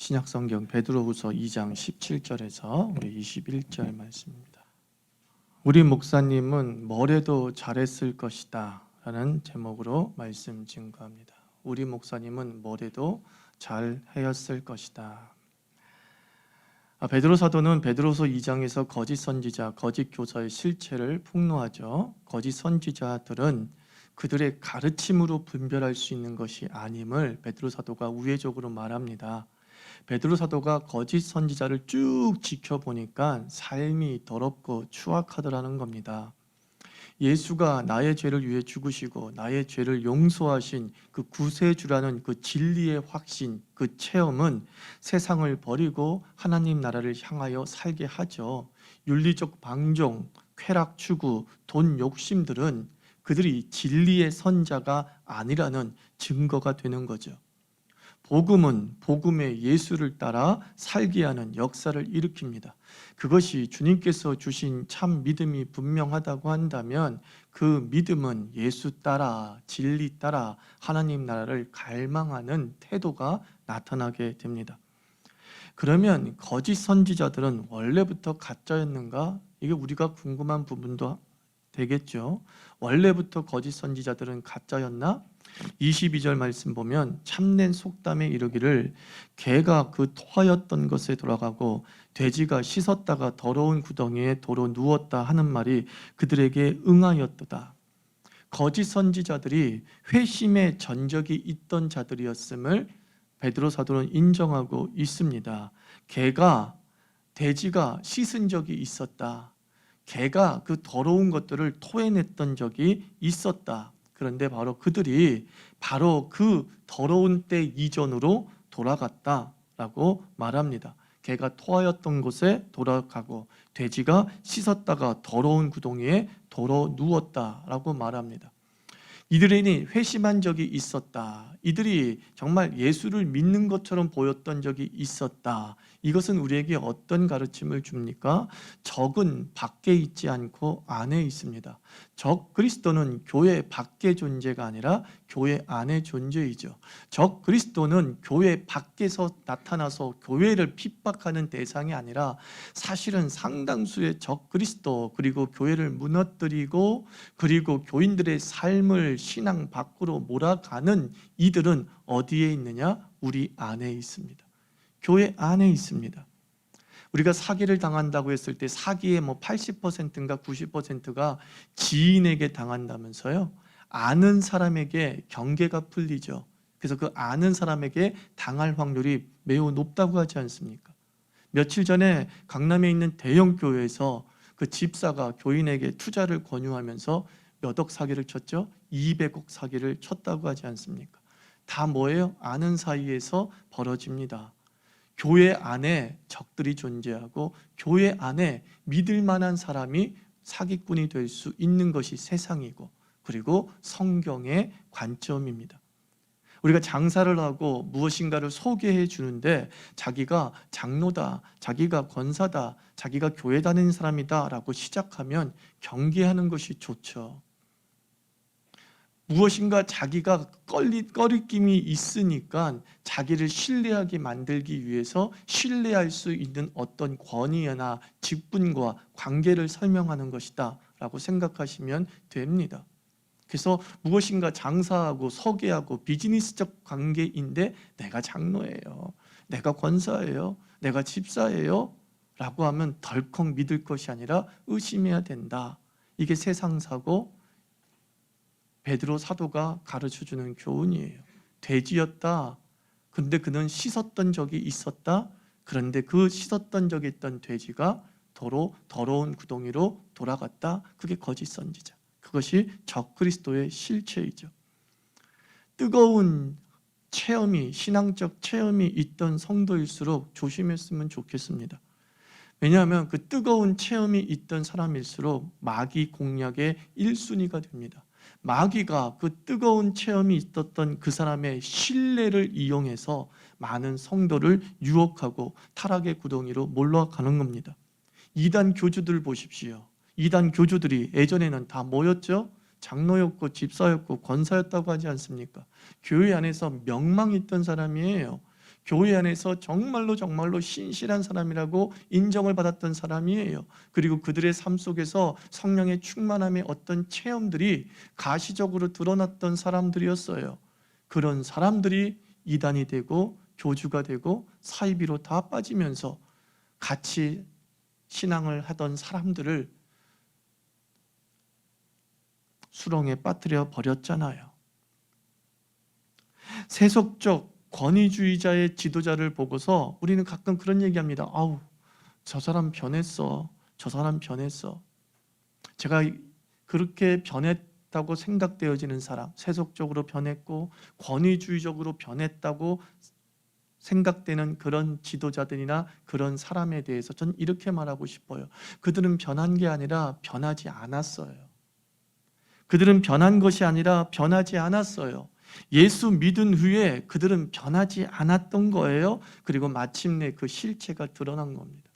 신약성경 베드로후서 2장 17절에서 우리 21절 말씀입니다. 우리 목사님은 뭐래도 잘했을 것이다 라는 제목으로 말씀 증거합니다. 우리 목사님은 뭐래도 잘하였을 것이다. 베드로 사도는 베드로서 2장에서 거짓 선지자, 거짓 교사의 실체를 폭로하죠. 거짓 선지자들은 그들의 가르침으로 분별할 수 있는 것이 아님을 베드로 사도가 우회적으로 말합니다. 베드로 사도가 거짓 선지자를 쭉 지켜보니까 삶이 더럽고 추악하더라는 겁니다. 예수가 나의 죄를 위해 죽으시고 나의 죄를 용서하신 그 구세주라는 그 진리의 확신, 그 체험은 세상을 버리고 하나님 나라를 향하여 살게 하죠. 윤리적 방종, 쾌락 추구, 돈 욕심들은 그들이 진리의 선자가 아니라는 증거가 되는 거죠. 복음은 복음의 예수를 따라 살게 하는 역사를 일으킵니다. 그것이 주님께서 주신 참 믿음이 분명하다고 한다면 그 믿음은 예수 따라 진리 따라 하나님 나라를 갈망하는 태도가 나타나게 됩니다. 그러면 거짓 선지자들은 원래부터 가짜였는가? 이게 우리가 궁금한 부분도 되겠죠. 원래부터 거짓 선지자들은 가짜였나? 22절 말씀 보면 참된 속담에 이르기를 개가 그 토하였던 것에 돌아가고 돼지가 씻었다가 더러운 구덩이에 도로 누웠다 하는 말이 그들에게 응하였도다. 거짓 선지자들이 회심의 전적이 있던 자들이었음을 베드로 사도는 인정하고 있습니다. 개가 돼지가 씻은 적이 있었다. 개가 그 더러운 것들을 토해냈던 적이 있었다. 그런데 바로 그들이 바로 그 더러운 때 이전으로 돌아갔다라고 말합니다. 개가 토하였던 곳에 돌아가고 돼지가 씻었다가 더러운 구덩이에 도로 누웠다라고 말합니다. 이들이 회심한 적이 있었다. 이들이 정말 예수를 믿는 것처럼 보였던 적이 있었다. 이것은 우리에게 어떤 가르침을 줍니까? 적은 밖에 있지 않고 안에 있습니다. 적 그리스도는 교회 밖의 존재가 아니라 교회 안의 존재이죠. 적 그리스도는 교회 밖에서 나타나서 교회를 핍박하는 대상이 아니라 사실은 상당수의 적 그리스도 그리고 교회를 무너뜨리고 그리고 교인들의 삶을 신앙 밖으로 몰아가는 이들은 어디에 있느냐? 우리 안에 있습니다. 교회 안에 있습니다. 우리가 사기를 당한다고 했을 때 사기의 80%인가 90%가 지인에게 당한다면서요. 아는 사람에게 경계가 풀리죠. 그래서 그 아는 사람에게 당할 확률이 매우 높다고 하지 않습니까? 며칠 전에 강남에 있는 대형 교회에서 그 집사가 교인에게 투자를 권유하면서 몇 억 사기를 쳤죠? 200억 사기를 쳤다고 하지 않습니까? 다 뭐예요? 아는 사이에서 벌어집니다. 교회 안에 적들이 존재하고 교회 안에 믿을 만한 사람이 사기꾼이 될 수 있는 것이 세상이고 그리고 성경의 관점입니다. 우리가 장사를 하고 무엇인가를 소개해 주는데 자기가 장로다, 자기가 권사다, 자기가 교회 다니는 사람이다 라고 시작하면 경계하는 것이 좋죠. 무엇인가 자기가 꺼리낌이 있으니까 자기를 신뢰하게 만들기 위해서 신뢰할 수 있는 어떤 권위나 직분과 관계를 설명하는 것이다 라고 생각하시면 됩니다. 그래서 무엇인가 장사하고 소개하고 비즈니스적 관계인데 내가 장로예요, 내가 권사예요, 내가 집사예요 라고 하면 덜컥 믿을 것이 아니라 의심해야 된다. 이게 세상사고 베드로 사도가 가르쳐주는 교훈이에요. 돼지였다. 그런데 그는 씻었던 적이 있었다. 그런데 그 씻었던 적이 있던 돼지가 도로 더러운 구덩이로 돌아갔다. 그게 거짓 선지자. 그것이 적 그리스도의 실체이죠. 뜨거운 체험이 신앙적 체험이 있던 성도일수록 조심했으면 좋겠습니다. 왜냐하면 그 뜨거운 체험이 있던 사람일수록 마귀 공략의 1순위가 됩니다. 마귀가 그 뜨거운 체험이 있었던 그 사람의 신뢰를 이용해서 많은 성도를 유혹하고 타락의 구덩이로 몰러가는 겁니다. 이단 교주들 보십시오. 이단 교주들이 예전에는 다 뭐였죠? 장로였고 집사였고 권사였다고 하지 않습니까? 교회 안에서 명망이 있던 사람이에요. 교회 안에서 정말로 신실한 사람이라고 인정을 받았던 사람이에요. 그리고 그들의 삶 속에서 성령의 충만함의 어떤 체험들이 가시적으로 드러났던 사람들이었어요. 그런 사람들이 이단이 되고 교주가 되고 사이비로 다 빠지면서 같이 신앙을 하던 사람들을 수렁에 빠뜨려 버렸잖아요. 세속적 권위주의자의 지도자를 보고서 우리는 가끔 그런 얘기합니다. 아우, 저 사람 변했어. 저 사람 변했어. 제가 그렇게 변했다고 생각되어지는 사람, 세속적으로 변했고 권위주의적으로 변했다고 생각되는 그런 지도자들이나 그런 사람에 대해서 전 이렇게 말하고 싶어요. 그들은 변한 게 아니라 변하지 않았어요. 그들은 변한 것이 아니라 변하지 않았어요. 예수 믿은 후에 그들은 변하지 않았던 거예요. 그리고 마침내 그 실체가 드러난 겁니다.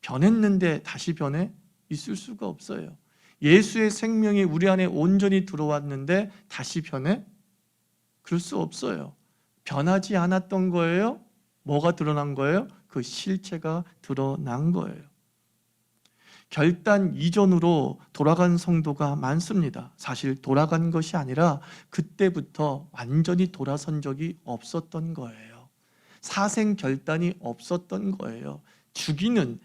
변했는데 다시 변해? 있을 수가 없어요. 예수의 생명이 우리 안에 온전히 들어왔는데 다시 변해? 그럴 수 없어요. 변하지 않았던 거예요. 뭐가 드러난 거예요? 그 실체가 드러난 거예요. 결단 이전으로 돌아간 성도가 많습니다. 사실 돌아간 것이 아니라 그때부터 완전히 돌아선 적이 없었던 거예요. 사생 결단이 없었던 거예요. 죽이는,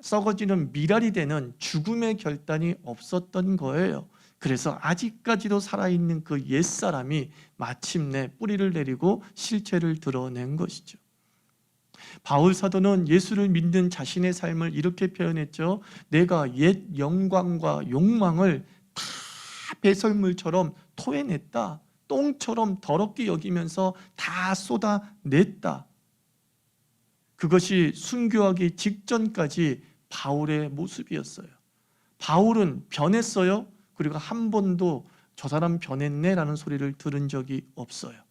썩어지는 미랄이 되는 죽음의 결단이 없었던 거예요. 그래서 아직까지도 살아있는 그 옛사람이 마침내 뿌리를 내리고 실체를 드러낸 것이죠. 바울 사도는 예수를 믿는 자신의 삶을 이렇게 표현했죠. 내가 옛 영광과 욕망을 다 배설물처럼 토해냈다. 똥처럼 더럽게 여기면서 다 쏟아냈다. 그것이 순교하기 직전까지 바울의 모습이었어요. 바울은 변했어요. 그리고 한 번도 저 사람 변했네 라는 소리를 들은 적이 없어요.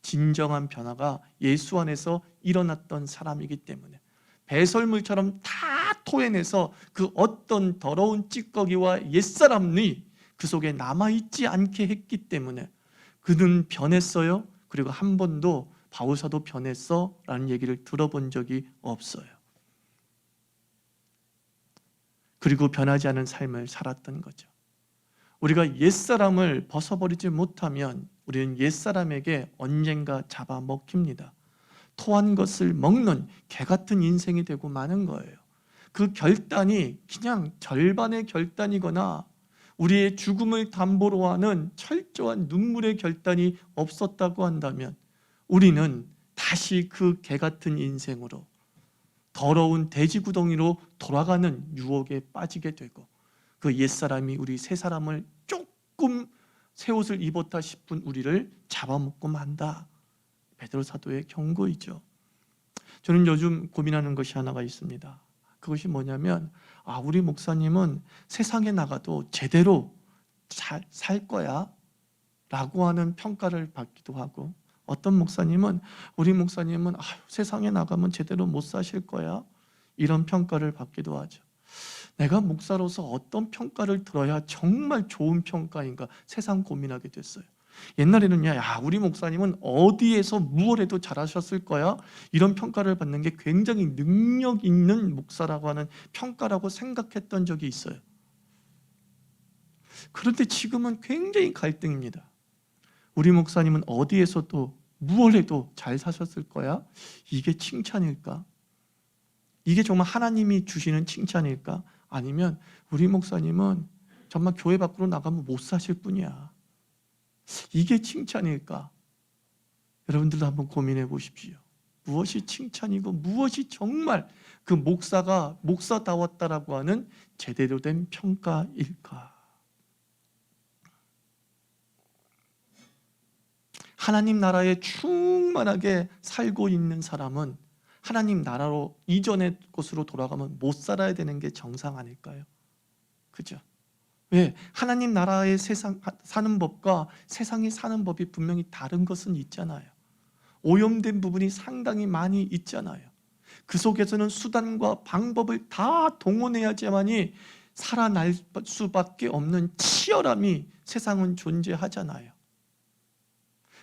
진정한 변화가 예수 안에서 일어났던 사람이기 때문에 배설물처럼 다 토해내서 그 어떤 더러운 찌꺼기와 옛사람이 그 속에 남아있지 않게 했기 때문에 그는 변했어요. 그리고 한 번도 바울사도 변했어 라는 얘기를 들어본 적이 없어요. 그리고 변하지 않은 삶을 살았던 거죠. 우리가 옛사람을 벗어버리지 못하면 우리는 옛사람에게 언젠가 잡아먹힙니다. 토한 것을 먹는 개 같은 인생이 되고 마는 거예요. 그 결단이 그냥 절반의 결단이거나 우리의 죽음을 담보로 하는 철저한 눈물의 결단이 없었다고 한다면 우리는 다시 그 개 같은 인생으로 더러운 돼지구덩이로 돌아가는 유혹에 빠지게 되고 그 옛사람이 우리 새사람을 조금 새 옷을 입었다 싶은 우리를 잡아먹고 만다. 베드로 사도의 경고이죠. 저는 요즘 고민하는 것이 하나가 있습니다. 그것이 뭐냐면 우리 목사님은 세상에 나가도 제대로 잘 살 거야 라고 하는 평가를 받기도 하고 어떤 목사님은 우리 목사님은 세상에 나가면 제대로 못 사실 거야 이런 평가를 받기도 하죠. 내가 목사로서 어떤 평가를 들어야 정말 좋은 평가인가 세상 고민하게 됐어요. 옛날에는 우리 목사님은 어디에서 무엇 해도 잘하셨을 거야 이런 평가를 받는 게 굉장히 능력 있는 목사라고 하는 평가라고 생각했던 적이 있어요. 그런데 지금은 굉장히 갈등입니다. 우리 목사님은 어디에서도 무엇 해도 잘 사셨을 거야? 이게 칭찬일까? 이게 정말 하나님이 주시는 칭찬일까? 아니면 우리 목사님은 정말 교회 밖으로 나가면 못 사실 뿐이야. 이게 칭찬일까? 여러분들도 한번 고민해 보십시오. 무엇이 칭찬이고 무엇이 정말 그 목사가 목사다웠다라고 하는 제대로 된 평가일까? 하나님 나라에 충만하게 살고 있는 사람은 하나님 나라로 이전의 곳으로 돌아가면 못 살아야 되는 게 정상 아닐까요? 그죠? 왜? 하나님 나라의 세상 사는 법과 세상이 사는 법이 분명히 다른 것은 있잖아요. 오염된 부분이 상당히 많이 있잖아요. 그 속에서는 수단과 방법을 다 동원해야지만이 살아날 수밖에 없는 치열함이 세상은 존재하잖아요.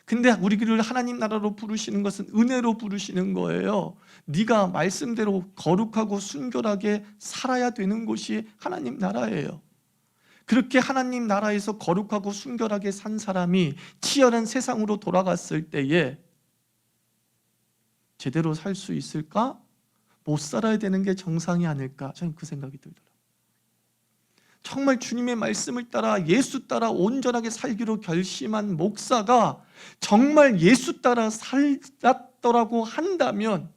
근데 우리를 하나님 나라로 부르시는 것은 은혜로 부르시는 거예요. 네가 말씀대로 거룩하고 순결하게 살아야 되는 곳이 하나님 나라예요. 그렇게 하나님 나라에서 거룩하고 순결하게 산 사람이 치열한 세상으로 돌아갔을 때에 제대로 살 수 있을까? 못 살아야 되는 게 정상이 아닐까? 저는 그 생각이 들더라고요. 정말 주님의 말씀을 따라 예수 따라 온전하게 살기로 결심한 목사가 정말 예수 따라 살았더라고 한다면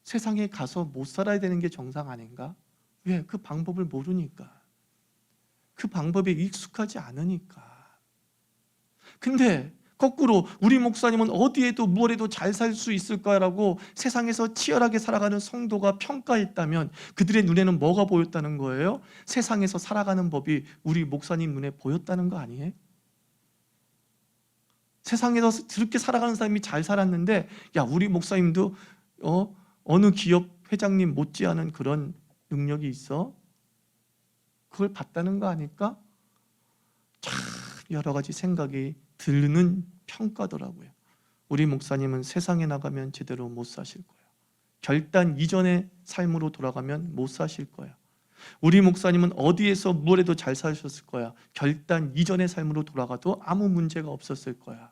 세상에 가서 못 살아야 되는 게 정상 아닌가? 왜? 그 방법을 모르니까. 그 방법에 익숙하지 않으니까. 근데 거꾸로 우리 목사님은 어디에도 무엇에도 잘 살 수 있을 거라고 세상에서 치열하게 살아가는 성도가 평가했다면 그들의 눈에는 뭐가 보였다는 거예요? 세상에서 살아가는 법이 우리 목사님 눈에 보였다는 거 아니에요? 세상에서 그렇게 살아가는 사람이 잘 살았는데 야, 우리 목사님도 어느 기업 회장님 못지않은 그런 능력이 있어? 그걸 봤다는 거 아닐까? 참 여러 가지 생각이 들는 평가더라고요. 우리 목사님은 세상에 나가면 제대로 못 사실 거예요. 결단 이전의 삶으로 돌아가면 못 사실 거야. 우리 목사님은 어디에서 무엇에도 잘 사셨을 거야. 결단 이전의 삶으로 돌아가도 아무 문제가 없었을 거야.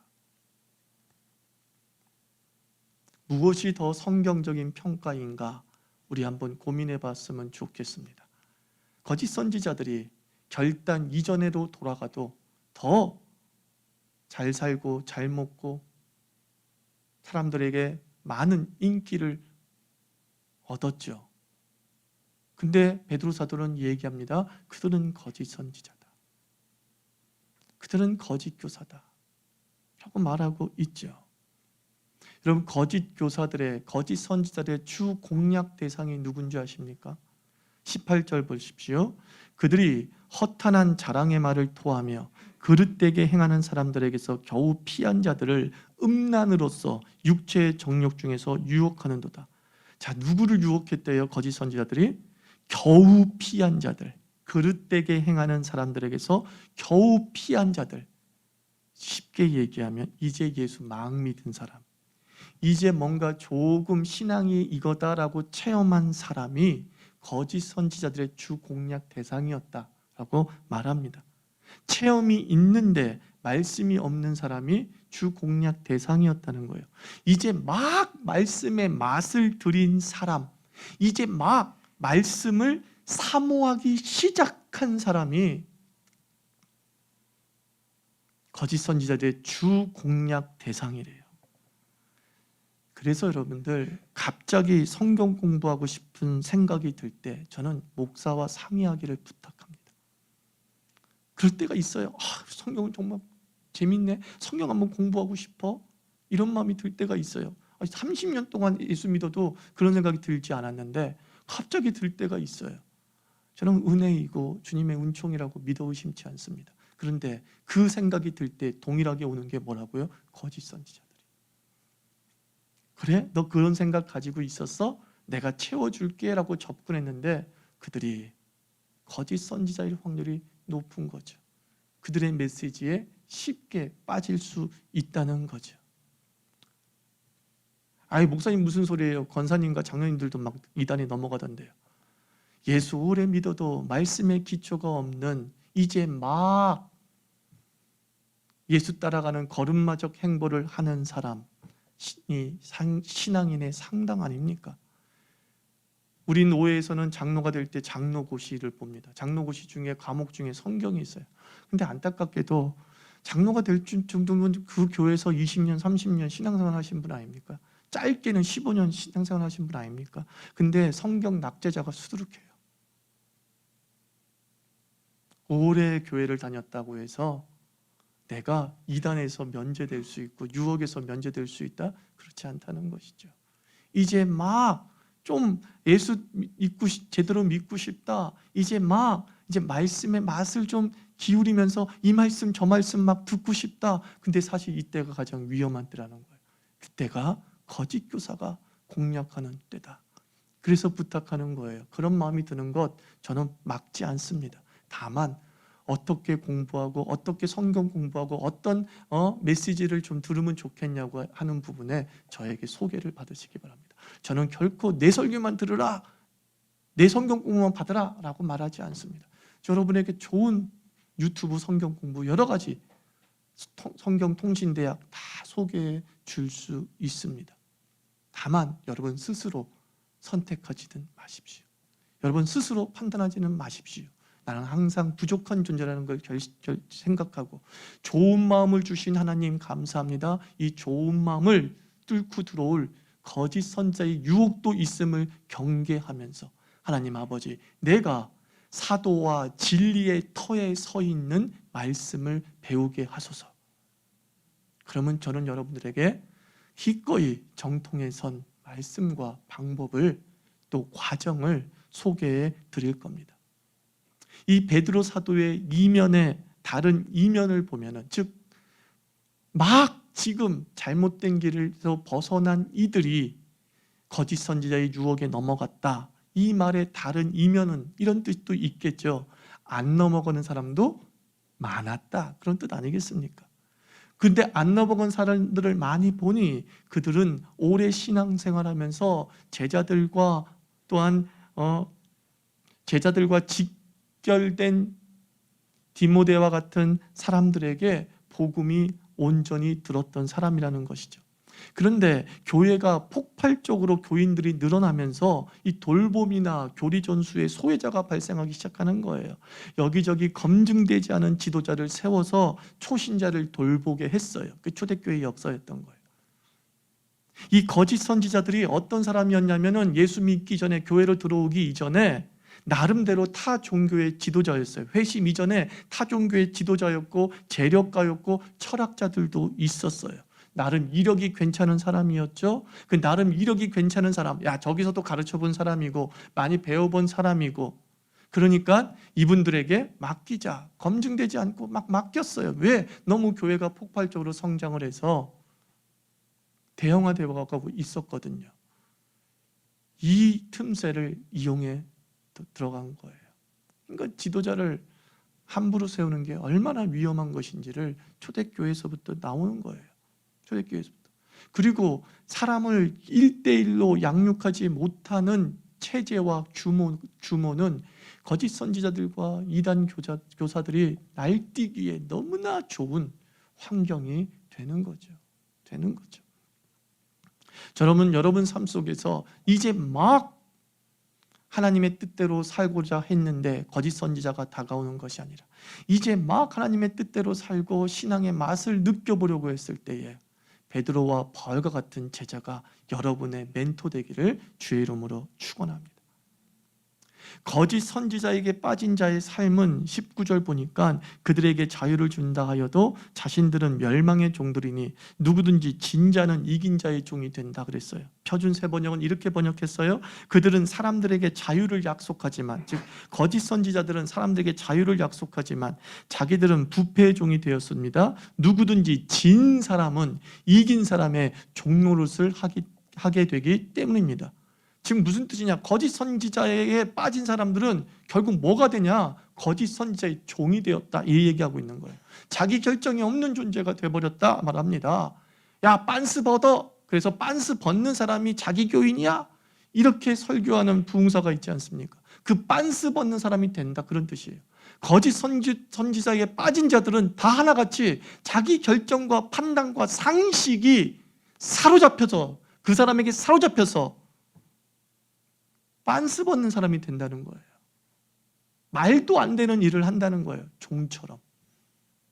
무엇이 더 성경적인 평가인가? 우리 한번 고민해 봤으면 좋겠습니다. 거짓 선지자들이 결단 이전에도 돌아가도 더 잘 살고 잘 먹고 사람들에게 많은 인기를 얻었죠. 근데 베드로 사도는 얘기합니다. 그들은 거짓 선지자다. 그들은 거짓 교사다. 라고 말하고 있죠. 여러분, 거짓 교사들의, 거짓 선지자들의 주 공략 대상이 누군지 아십니까? 18절 보십시오. 그들이 허탄한 자랑의 말을 토하며 그릇되게 행하는 사람들에게서 겨우 피한 자들을 음란으로써 육체의 정욕 중에서 유혹하는도다. 자, 누구를 유혹했대요? 거짓 선지자들이 겨우 피한 자들, 그릇되게 행하는 사람들에게서 겨우 피한 자들. 쉽게 얘기하면 이제 예수 막 믿은 사람, 이제 뭔가 조금 신앙이 이거다라고 체험한 사람이 거짓 선지자들의 주 공략 대상이었다라고 말합니다. 체험이 있는데 말씀이 없는 사람이 주 공략 대상이었다는 거예요. 이제 막 말씀의 맛을 들인 사람, 이제 막 말씀을 사모하기 시작한 사람이 거짓 선지자들의 주 공략 대상이래요. 그래서 여러분들, 갑자기 성경 공부하고 싶은 생각이 들 때 저는 목사와 상의하기를 부탁합니다. 그럴 때가 있어요. 성경은 정말 재밌네. 성경 한번 공부하고 싶어. 이런 마음이 들 때가 있어요. 30년 동안 예수 믿어도 그런 생각이 들지 않았는데 갑자기 들 때가 있어요. 저는 은혜이고 주님의 은총이라고 믿어 의심치 않습니다. 그런데 그 생각이 들 때 동일하게 오는 게 뭐라고요? 거짓 선지자들이. 그래? 너 그런 생각 가지고 있었어? 내가 채워줄게 라고 접근했는데 그들이 거짓 선지자일 확률이 높은 거죠. 그들의 메시지에 쉽게 빠질 수 있다는 거죠. 아이, 목사님 무슨 소리예요? 권사님과 장로님들도 막 이단에 넘어가던데요. 예수 오래 믿어도 말씀의 기초가 없는, 이제 막 예수 따라가는 걸음마적 행보를 하는 사람이 신앙인의 상당 아닙니까? 우리 노회에서는 장로가 될 때 장로고시를 봅니다. 장로고시 중에 과목 중에 성경이 있어요. 근데 안타깝게도 장로가 될 정도면 그 교회에서 20년, 30년 신앙생활 하신 분 아닙니까? 짧게는 15년 신앙생활 하신 분 아닙니까? 근데 성경 납제자가 수두룩해요. 오래 교회를 다녔다고 해서 내가 이단에서 면제될 수 있고 유혹에서 면제될 수 있다? 그렇지 않다는 것이죠. 이제 막 좀 예수 믿고 제대로 믿고 싶다. 이제 말씀의 맛을 좀 기울이면서 이 말씀 저 말씀 막 듣고 싶다. 근데 사실 이때가 가장 위험한 때라는 거예요. 그때가 거짓 교사가 공략하는 때다. 그래서 부탁하는 거예요. 그런 마음이 드는 것 저는 막지 않습니다. 다만 어떻게 공부하고 어떻게 성경 공부하고 어떤 메시지를 좀 들으면 좋겠냐고 하는 부분에 저에게 소개를 받으시기 바랍니다. 저는 결코 내 설교만 들으라, 내 성경 공부만 받으라 라고 말하지 않습니다. 여러분에게 좋은 유튜브 성경 공부 여러 가지 성경통신대학 다 소개해 줄 수 있습니다. 다만 여러분 스스로 선택하지는 마십시오. 여러분 스스로 판단하지는 마십시오. 나는 항상 부족한 존재라는 걸 생각하고 좋은 마음을 주신 하나님 감사합니다. 이 좋은 마음을 뚫고 들어올 거짓 선자의 유혹도 있음을 경계하면서 하나님 아버지, 내가 사도와 진리의 터에 서 있는 말씀을 배우게 하소서. 그러면 저는 여러분들에게 기꺼이 정통에 선 말씀과 방법을 또 과정을 소개해 드릴 겁니다. 이 베드로 사도의 이면에 다른 이면을 보면은, 즉 막 지금 잘못된 길에서 벗어난 이들이 거짓 선지자의 유혹에 넘어갔다, 이 말의 다른 이면은 이런 뜻도 있겠죠. 안 넘어가는 사람도 많았다, 그런 뜻 아니겠습니까? 근데 안 넘어간 사람들을 많이 보니 그들은 오래 신앙생활하면서 제자들과 또한 제자들과 직결된 디모데와 같은 사람들에게 복음이 온전히 들었던 사람이라는 것이죠. 그런데 교회가 폭발적으로 교인들이 늘어나면서 이 돌봄이나 교리 전수의 소외자가 발생하기 시작하는 거예요. 여기저기 검증되지 않은 지도자를 세워서 초신자를 돌보게 했어요. 그 초대교회의 역사였던 거예요. 이 거짓 선지자들이 어떤 사람이었냐면은 예수 믿기 전에, 교회로 들어오기 이전에 나름대로 타 종교의 지도자였어요. 회심 이전에 타 종교의 지도자였고 재력가였고 철학자들도 있었어요. 나름 이력이 괜찮은 사람이었죠. 그 나름 이력이 괜찮은 사람, 야 저기서도 가르쳐본 사람이고 많이 배워본 사람이고, 그러니까 이분들에게 맡기자, 검증되지 않고 막 맡겼어요. 왜? 너무 교회가 폭발적으로 성장을 해서 대형화되어 가고 있었거든요. 이 틈새를 이용해 들어간 거예요. 그러니까 지도자를 함부로 세우는 게 얼마나 위험한 것인지를 초대교회에서부터 나오는 거예요. 초대교회에서부터. 그리고 사람을 1대1로 양육하지 못하는 체제와 규모는 거짓 선지자들과 이단 교사들이 날뛰기에 너무나 좋은 환경이 되는 거죠. 여러분 삶 속에서 이제 막 하나님의 뜻대로 살고자 했는데 거짓 선지자가 다가오는 것이 아니라 이제 막 하나님의 뜻대로 살고 신앙의 맛을 느껴보려고 했을 때에 베드로와 바울과 같은 제자가 여러분의 멘토 되기를 주의 이름으로 축원합니다. 거짓 선지자에게 빠진 자의 삶은 19절 보니까 그들에게 자유를 준다 하여도 자신들은 멸망의 종들이니 누구든지 진 자는 이긴 자의 종이 된다 그랬어요. 표준 세번역은 이렇게 번역했어요. 그들은 사람들에게 자유를 약속하지만, 즉 거짓 선지자들은 사람들에게 자유를 약속하지만 자기들은 부패의 종이 되었습니다. 누구든지 진 사람은 이긴 사람의 종노릇을 하게 되기 때문입니다. 지금 무슨 뜻이냐? 거짓 선지자에게 빠진 사람들은 결국 뭐가 되냐? 거짓 선지자의 종이 되었다, 이 얘기하고 있는 거예요. 자기 결정이 없는 존재가 돼버렸다 말합니다. 야 빤스 벗어, 그래서 빤스 벗는 사람이 자기 교인이야? 이렇게 설교하는 부흥사가 있지 않습니까? 그 빤스 벗는 사람이 된다, 그런 뜻이에요. 거짓 선지자에게 빠진 자들은 다 하나같이 자기 결정과 판단과 상식이 사로잡혀서, 그 사람에게 사로잡혀서 빤스 벗는 사람이 된다는 거예요. 말도 안 되는 일을 한다는 거예요. 종처럼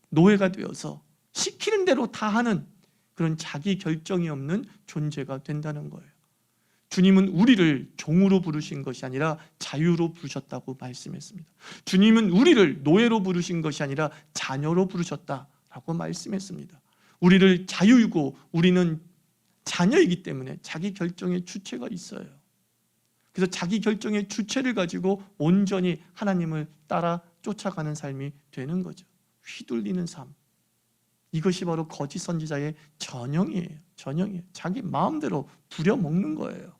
노예가 되어서 시키는 대로 다 하는 그런 자기 결정이 없는 존재가 된다는 거예요. 주님은 우리를 종으로 부르신 것이 아니라 자유로 부르셨다고 말씀했습니다. 주님은 우리를 노예로 부르신 것이 아니라 자녀로 부르셨다라고 말씀했습니다. 우리를 자유이고 우리는 자녀이기 때문에 자기 결정의 주체가 있어요. 그래서 자기 결정의 주체를 가지고 온전히 하나님을 따라 쫓아가는 삶이 되는 거죠. 휘둘리는 삶. 이것이 바로 거짓 선지자의 전형이에요. 자기 마음대로 부려먹는 거예요.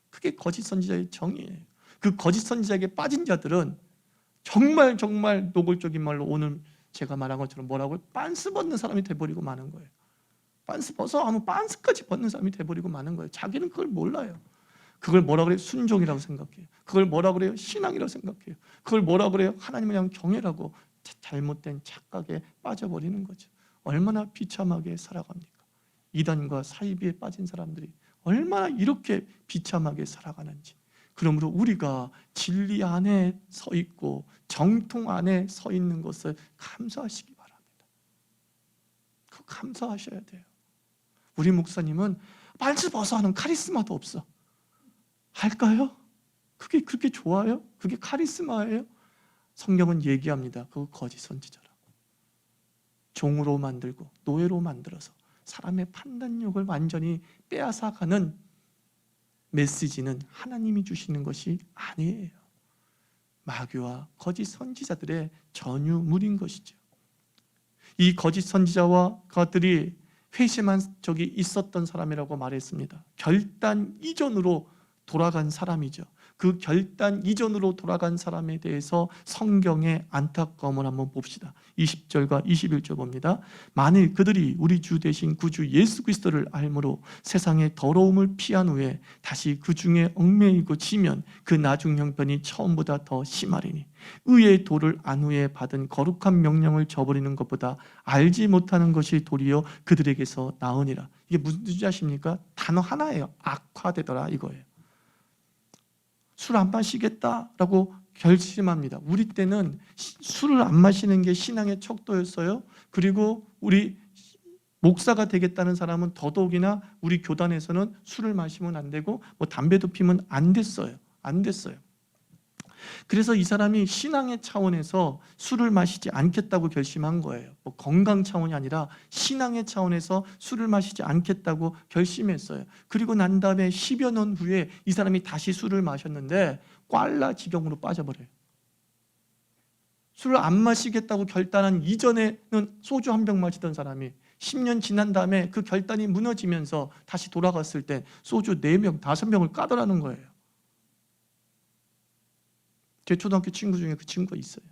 그게 거짓 선지자의 정의예요. 그 거짓 선지자에게 빠진 자들은 정말 정말 노골적인 말로 오늘 제가 말한 것처럼 뭐라고요? 빤스 벗는 사람이 돼버리고 마는 거예요. 빤스 벗어 하면 빤스까지 벗는 사람이 돼버리고 마는 거예요. 자기는 그걸 몰라요. 그걸 뭐라 그래요? 순종이라고 생각해요. 그걸 뭐라 그래요? 신앙이라고 생각해요. 그걸 뭐라 그래요? 하나님을 향한 경외라고 잘못된 착각에 빠져버리는 거죠. 얼마나 비참하게 살아갑니까? 이단과 사이비에 빠진 사람들이 얼마나 이렇게 비참하게 살아가는지. 그러므로 우리가 진리 안에 서 있고 정통 안에 서 있는 것을 감사하시기 바랍니다. 그거 감사하셔야 돼요. 우리 목사님은 빤스 벗어 하는 카리스마도 없어. 할까요? 그게 그렇게 좋아요? 그게 카리스마예요? 성경은 얘기합니다. 그거 거짓 선지자라고. 종으로 만들고 노예로 만들어서 사람의 판단력을 완전히 빼앗아가는 메시지는 하나님이 주시는 것이 아니에요. 마귀와 거짓 선지자들의 전유물인 것이죠. 이 거짓 선지자와 그들이 회심한 적이 있었던 사람이라고 말했습니다. 결단 이전으로 돌아간 사람이죠. 그 결단 이전으로 돌아간 사람에 대해서 성경의 안타까움을 한번 봅시다. 20절과 21절 봅니다. 만일 그들이 우리 주 되신 구주 예수 그리스도를 알므로 세상의 더러움을 피한 후에 다시 그 중에 얽매이고 지면 그 나중 형편이 처음보다 더 심하리니 의의 도를 안 후에 받은 거룩한 명령을 저버리는 것보다 알지 못하는 것이 도리어 그들에게서 나으니라. 이게 무슨 뜻인지 아십니까? 단어 하나예요. 악화되더라 이거예요. 술 안 마시겠다라고 결심합니다. 우리 때는 술을 안 마시는 게 신앙의 척도였어요. 그리고 우리 목사가 되겠다는 사람은 더더욱이나 우리 교단에서는 술을 마시면 안 되고 뭐 담배도 피면 안 됐어요. 안 됐어요. 그래서 이 사람이 신앙의 차원에서 술을 마시지 않겠다고 결심한 거예요. 뭐 건강 차원이 아니라 신앙의 차원에서 술을 마시지 않겠다고 결심했어요. 그리고 난 다음에 10여 년 후에 이 사람이 다시 술을 마셨는데 꽐라 지경으로 빠져버려요. 술을 안 마시겠다고 결단한 이전에는 소주 한 병 마시던 사람이 10년 지난 다음에 그 결단이 무너지면서 다시 돌아갔을 때 소주 4병, 5병을 까더라는 거예요. 제 초등학교 친구 중에 그 친구가 있어요.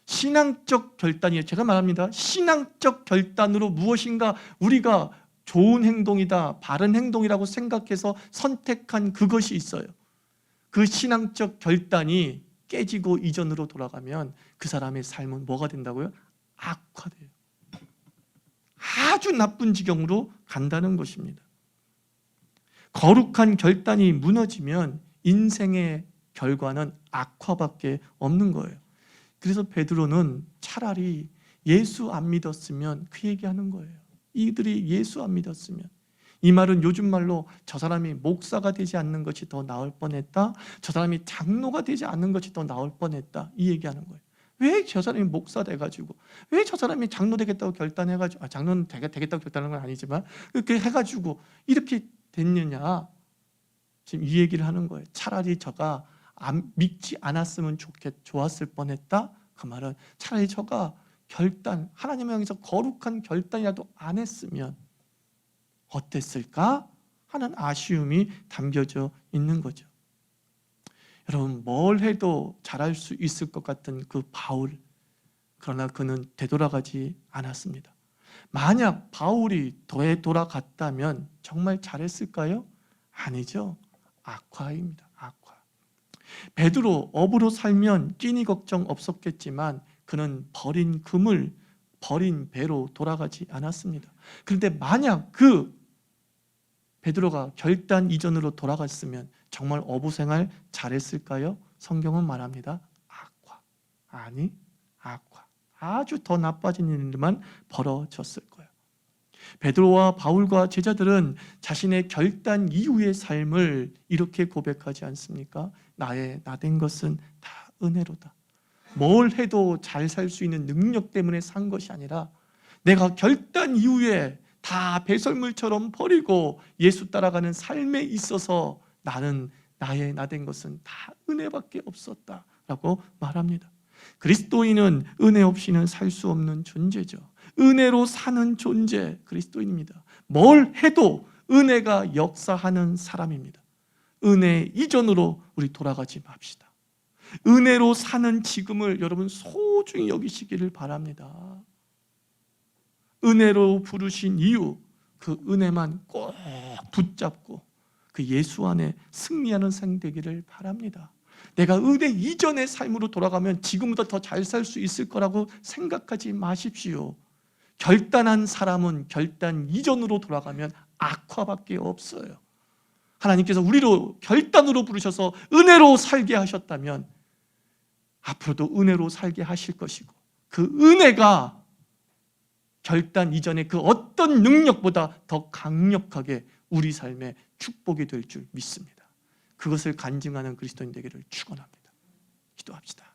신앙적 결단이에요. 제가 말합니다. 신앙적 결단으로 무엇인가 우리가 좋은 행동이다, 바른 행동이라고 생각해서 선택한 그것이 있어요. 그 신앙적 결단이 깨지고 이전으로 돌아가면 그 사람의 삶은 뭐가 된다고요? 악화돼요. 아주 나쁜 지경으로 간다는 것입니다. 거룩한 결단이 무너지면 인생의 결과는 악화밖에 없는 거예요. 그래서 베드로는 차라리 예수 안 믿었으면 그 얘기하는 거예요. 이들이 예수 안 믿었으면. 이 말은 요즘 말로 저 사람이 목사가 되지 않는 것이 더 나을 뻔했다, 저 사람이 장로가 되지 않는 것이 더 나을 뻔했다, 이 얘기하는 거예요. 왜 저 사람이 목사 돼가지고, 왜 저 사람이 장로 되겠다고 결단해가지고, 장로는 되겠다고 결단하는 건 아니지만 그렇게 해가지고 이렇게 됐느냐, 지금 이 얘기를 하는 거예요. 차라리 저가 믿지 않았으면 좋았을 뻔했다. 그 말은 차라리 저가 결단, 하나님을 향해서 거룩한 결단이라도 안 했으면 어땠을까 하는 아쉬움이 담겨져 있는 거죠. 여러분, 뭘 해도 잘할 수 있을 것 같은 그 바울, 그러나 그는 되돌아가지 않았습니다. 만약 바울이 되돌아갔다면 정말 잘했을까요? 아니죠. 악화입니다. 악화. 베드로 업으로 살면 끼니 걱정 없었겠지만 그는 버린 금을 버린 배로 돌아가지 않았습니다. 그런데 만약 그 베드로가 결단 이전으로 돌아갔으면 정말 어부생활 잘했을까요? 성경은 말합니다. 악화. 아니, 악화. 아주 더 나빠진 일만 벌어졌을 거예요. 베드로와 바울과 제자들은 자신의 결단 이후의 삶을 이렇게 고백하지 않습니까? 나 된 것은 다 은혜로다. 뭘 해도 잘 살 수 있는 능력 때문에 산 것이 아니라 내가 결단 이후에 다 배설물처럼 버리고 예수 따라가는 삶에 있어서 나는 나 된 것은 다 은혜밖에 없었다라고 말합니다. 그리스도인은 은혜 없이는 살 수 없는 존재죠. 은혜로 사는 존재, 그리스도인입니다. 뭘 해도 은혜가 역사하는 사람입니다. 은혜 이전으로 우리 돌아가지 맙시다. 은혜로 사는 지금을 여러분 소중히 여기시기를 바랍니다. 은혜로 부르신 이유, 그 은혜만 꼭 붙잡고 그 예수 안에 승리하는 생 되기를 바랍니다. 내가 은혜 이전의 삶으로 돌아가면 지금보다 더 잘 살 수 있을 거라고 생각하지 마십시오. 결단한 사람은 결단 이전으로 돌아가면 악화밖에 없어요. 하나님께서 우리로 결단으로 부르셔서 은혜로 살게 하셨다면 앞으로도 은혜로 살게 하실 것이고, 그 은혜가 결단 이전의 그 어떤 능력보다 더 강력하게 우리 삶의 축복이 될 줄 믿습니다. 그것을 간증하는 그리스도인 되기를 축원합니다. 기도합시다.